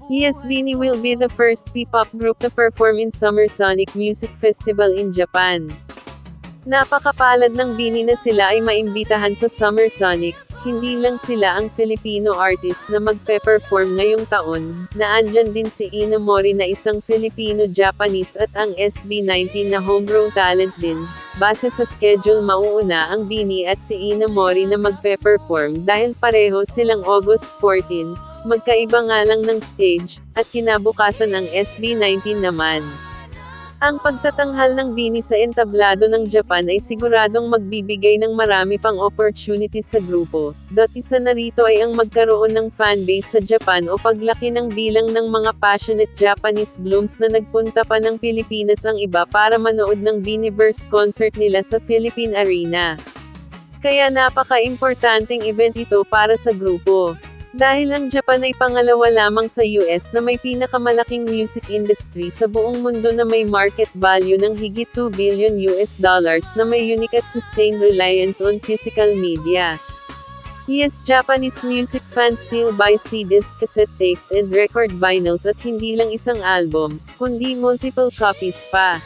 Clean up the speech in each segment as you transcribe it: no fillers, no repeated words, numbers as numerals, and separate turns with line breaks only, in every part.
Yes, BINI will be the first P-pop group to perform in Summer Sonic Music Festival in Japan. Napakapalad ng BINI na sila ay maimbitahan sa Summer Sonic. Hindi lang sila ang Filipino artist na magpe-perform ngayong taon, naandyan din si Ina Mori na isang Filipino-Japanese at ang SB19 na homegrown talent din. Base sa schedule mauuna ang BINI at si Ina Mori na magpe-perform dahil pareho silang August 14, magkaiba nga lang ng stage, at kinabukasan ang SB19 naman. Ang pagtatanghal ng BINI sa entablado ng Japan ay siguradong magbibigay ng marami pang opportunities sa grupo. Isa na rito ay ang magkaroon ng fanbase sa Japan o paglaki ng bilang ng mga passionate Japanese blooms na nagpunta pa ng Pilipinas ang iba para manood ng BINIverse concert nila sa Philippine Arena. Kaya napaka-importanting event ito para sa grupo. Dahil ang Japan ay pangalawa lamang sa US na may pinakamalaking music industry sa buong mundo na may market value ng higit $2 billion na may unique at sustained reliance on physical media. Yes, Japanese music fans still buy CDs, cassette tapes and record vinyls at hindi lang isang album, kundi multiple copies pa.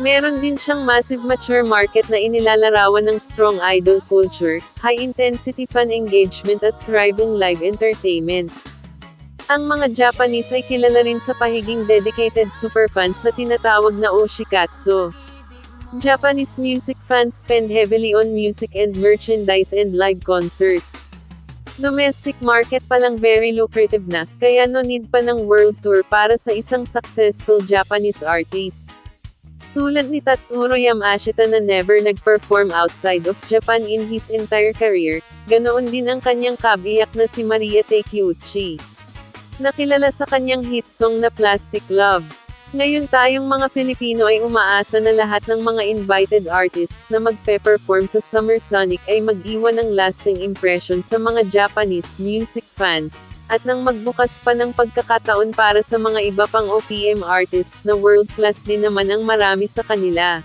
Meron din siyang massive mature market na inilalarawan ng strong idol culture, high-intensity fan engagement at thriving live entertainment. Ang mga Japanese ay kilala rin sa pahiging dedicated superfans na tinatawag na oshikatsu. Japanese music fans spend heavily on music and merchandise and live concerts. Domestic market pa lang very lucrative na, kaya no need pa ng world tour para sa isang successful Japanese artist. Tulad ni Tatsuro Yamashita na never nag-perform outside of Japan in his entire career, ganoon din ang kanyang kabiyak na si Maria Takeuchi. Nakilala sa kanyang hit song na Plastic Love. Ngayon tayong mga Filipino ay umaasa na lahat ng mga invited artists na magpe-perform sa Summer Sonic ay mag-iwan ng lasting impression sa mga Japanese music fans, at nang magbukas pa ng pagkakataon para sa mga iba pang OPM artists na world-class din naman ang marami sa kanila.